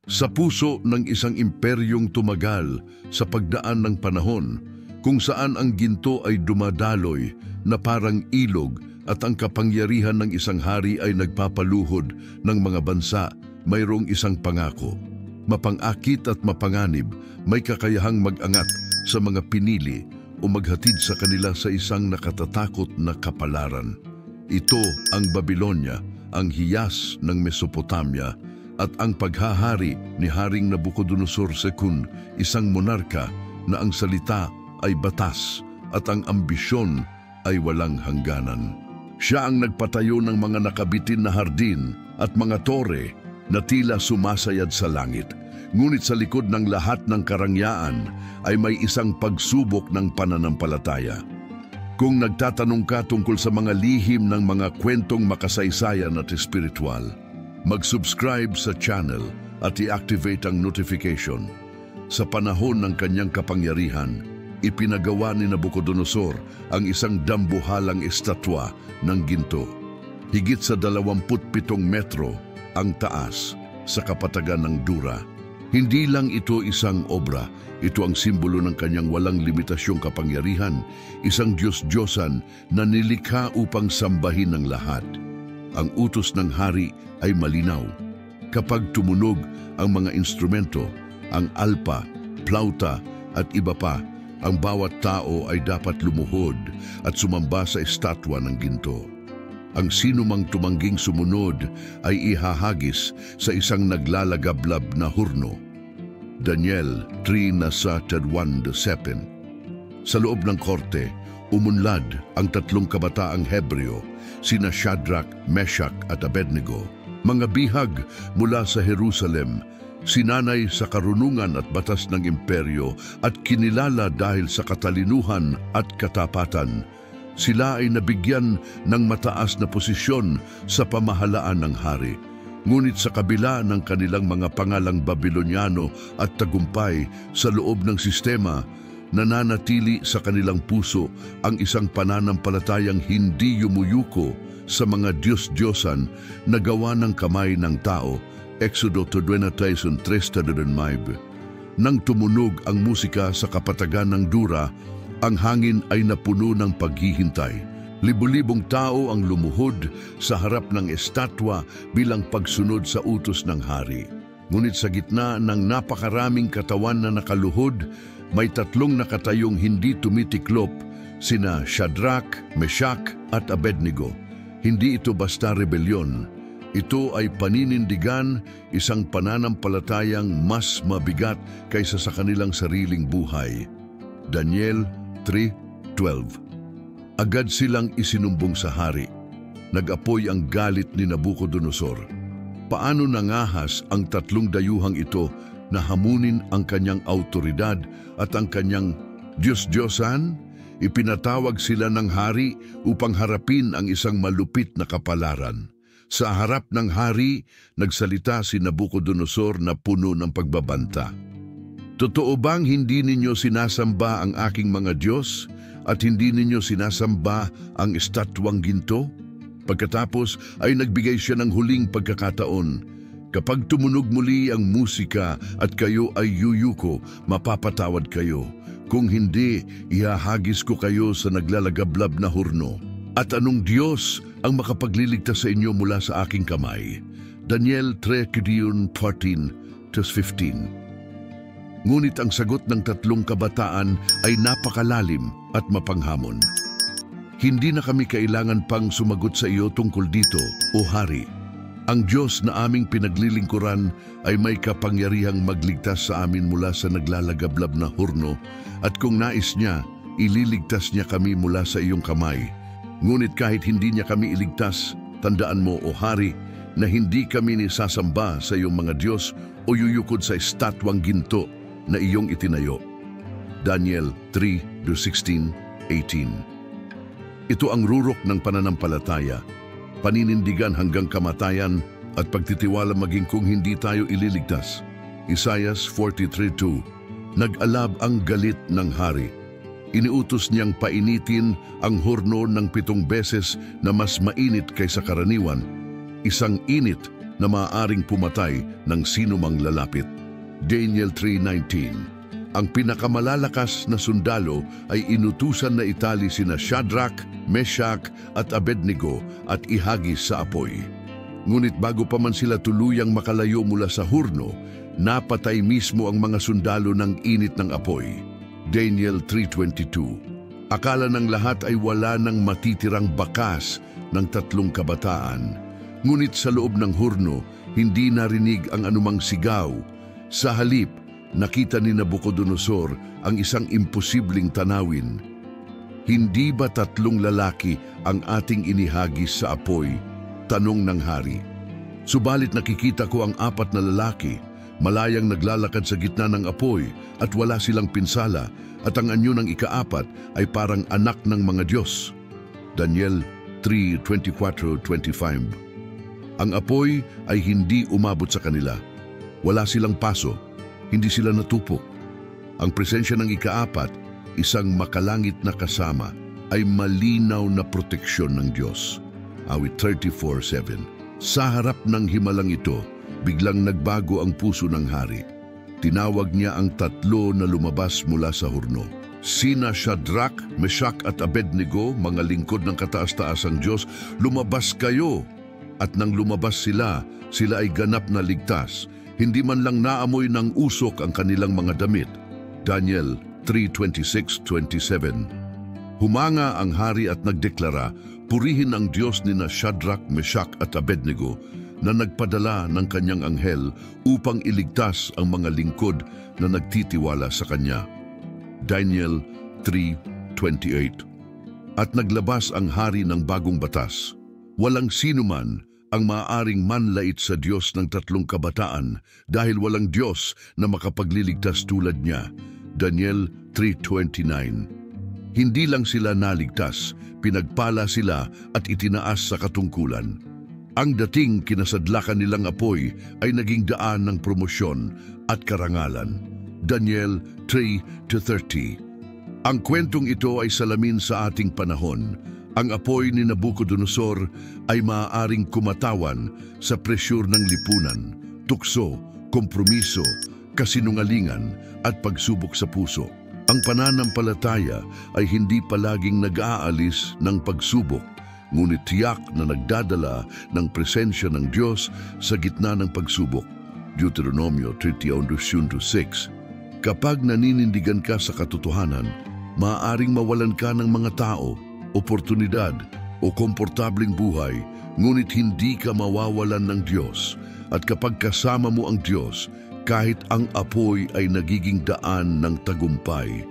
Sa puso ng isang imperyong tumagal sa pagdaan ng panahon, kung saan ang ginto ay dumadaloy na parang ilog at ang kapangyarihan ng isang hari ay nagpapaluhod ng mga bansa, mayroong isang pangako. Mapang-akit at mapanganib, may kakayahang mag-angat sa mga pinili o maghatid sa kanila sa isang nakatatakot na kapalaran. Ito ang Babilonya, ang hiyas ng Mesopotamia, at ang paghahari ni Haring Nabucodonosor II, isang monarka na ang salita ay batas at ang ambisyon ay walang hangganan. Siya ang nagpatayo ng mga nakabitin na hardin at mga tore na tila sumasayad sa langit. Ngunit sa likod ng lahat ng karangyaan ay may isang pagsubok ng pananampalataya. Kung nagtatanong ka tungkol sa mga lihim ng mga kwentong makasaysayan at espiritual, mag-subscribe sa channel at i-activate ang notification. Sa panahon ng kanyang kapangyarihan, ipinagawa ni Nabucodonosor ang isang dambuhalang estatwa ng ginto. Higit sa 27 metro ang taas sa kapatagan ng Dura. Hindi lang ito isang obra, ito ang simbolo ng kanyang walang limitasyong kapangyarihan, isang Diyos-Diyosan na nilikha upang sambahin ng lahat. Ang utos ng hari ay malinaw. Kapag tumunog ang mga instrumento, ang alpa, plauta at iba pa, ang bawat tao ay dapat lumuhod at sumamba sa estatwa ng ginto. Ang sinumang tumangging sumunod ay ihahagis sa isang naglalagablab na hurno. Daniel 3:1-7. Sa loob ng korte, umunlad ang tatlong kabataang Hebreo, sina Shadrach, Meshach at Abednego. Mga bihag mula sa Jerusalem, sinanay sa karunungan at batas ng imperyo at kinilala dahil sa katalinuhan at katapatan. Sila ay nabigyan ng mataas na posisyon sa pamahalaan ng hari. Ngunit sa kabila ng kanilang mga pangalang Babilonyano at tagumpay sa loob ng sistema, nananatili sa kanilang puso ang isang pananampalatayang hindi yumuyuko sa mga Diyos-Diyosan na gawa ng kamay ng tao. Exodo 23:3-5. Nang tumunog ang musika sa kapatagan ng Dura, ang hangin ay napuno ng paghihintay. Libu-libong tao ang lumuhod sa harap ng estatwa bilang pagsunod sa utos ng hari. Ngunit sa gitna ng napakaraming katawan na nakaluhod, may tatlong nakatayong hindi tumitiklop, sina Shadrach, Meshach at Abednego. Hindi ito basta rebelyon. Ito ay paninindigan, isang pananampalatayang mas mabigat kaysa sa kanilang sariling buhay. Daniel 3:12. Agad silang isinumbong sa hari. Nag-apoy ang galit ni Nabucodonosor. Paano nangahas ang tatlong dayuhang ito na hamunin ang kanyang autoridad at ang kanyang Diyos-Diyosan? Ipinatawag sila ng hari upang harapin ang isang malupit na kapalaran. Sa harap ng hari, nagsalita si Nabucodonosor na puno ng pagbabanta. Totoo bang hindi ninyo sinasamba ang aking mga Diyos at hindi ninyo sinasamba ang estatwang ginto? Pagkatapos ay nagbigay siya ng huling pagkakataon. Kapag tumunog muli ang musika at kayo ay yuyuko, mapapatawad kayo. Kung hindi, ihahagis ko kayo sa naglalagablab na hurno. At anong Diyos ang makapagliligtas sa inyo mula sa aking kamay? Daniel 3:14-15. Ngunit ang sagot ng tatlong kabataan ay napakalalim at mapanghamon. Hindi na kami kailangan pang sumagot sa iyo tungkol dito, o hari. Ang Diyos na aming pinaglilingkuran ay may kapangyarihang magligtas sa amin mula sa naglalagablab na hurno, at kung nais niya, ililigtas niya kami mula sa iyong kamay. Ngunit kahit hindi niya kami iligtas, tandaan mo, o hari, na hindi kami nisasamba sa iyong mga Diyos o yuyukod sa estatwang ginto na iyong itinayo. Daniel 3:16-18. Ito ang rurok ng pananampalataya, paninindigan hanggang kamatayan at pagtitiwala maging kung hindi tayo ililigtas. Isaiah 43:2. Nag-alab ang galit ng hari. Iniutos niyang painitin ang hurno ng 7 beses na mas mainit kaysa karaniwan. Isang init na maaaring pumatay ng sinumang lalapit. Daniel 3:19. Ang pinakamalalakas na sundalo ay inutusan na itali sina Shadrach, Meshach at Abednego at ihagis sa apoy. Ngunit bago pa man sila tuluyang makalayo mula sa hurno, napatay mismo ang mga sundalo ng init ng apoy. Daniel 3:22. Akala ng lahat ay wala nang matitirang bakas ng 3 kabataan. Ngunit sa loob ng hurno, hindi narinig ang anumang sigaw. Sa halip, nakita ni Nabucodonosor ang isang imposibleng tanawin. Hindi ba 3 lalaki ang ating inihagis sa apoy? Tanong ng hari. Subalit nakikita ko ang 4 na lalaki, malayang naglalakad sa gitna ng apoy at wala silang pinsala, at ang anyo ng ika-4 ay parang anak ng mga Diyos. Daniel 3:24-25. Ang apoy ay hindi umabot sa kanila. Wala silang paso, hindi sila natupok. Ang presensya ng ika-4, isang makalangit na kasama, ay malinaw na proteksyon ng Diyos. Awit 34:7. Sa harap ng himalang ito, biglang nagbago ang puso ng hari. Tinawag niya ang 3 na lumabas mula sa hurno. Sina Shadrach, Meshach at Abednego, mga lingkod ng kataas-taasang Diyos, lumabas kayo. At nang lumabas sila, sila ay ganap na ligtas. Hindi man lang naamoy ng usok ang kanilang mga damit. Daniel 3:26-27. Humanga ang hari at nagdeklara, purihin ang Diyos ni na Shadrach, Meshach at Abednego na nagpadala ng kanyang anghel upang iligtas ang mga lingkod na nagtitiwala sa kanya. Daniel 3:28. At naglabas ang hari ng bagong batas. Walang sinuman ang maaaring manlait sa Diyos ng 3 kabataan dahil walang Diyos na makapagliligtas tulad niya. Daniel 3:29. Hindi lang sila naligtas, pinagpala sila at itinaas sa katungkulan. Ang dating kinasadlakan nilang apoy ay naging daan ng promosyon at karangalan. Daniel 3:30. Ang kwentong ito ay salamin sa ating panahon. Ang apoy ni Nabucodonosor ay maaaring kumatawan sa presyur ng lipunan, tukso, kompromiso, kasinungalingan at pagsubok sa puso. Ang pananampalataya ay hindi palaging nag-aalis ng pagsubok, ngunit tiyak na nagdadala ng presensya ng Diyos sa gitna ng pagsubok. Deuteronomio 31:6. Kapag naninindigan ka sa katotohanan, maaaring mawalan ka ng mga tao, oportunidad o komportabling buhay, ngunit hindi ka mawawalan ng Diyos. At kapag kasama mo ang Diyos, kahit ang apoy ay nagiging daan ng tagumpay.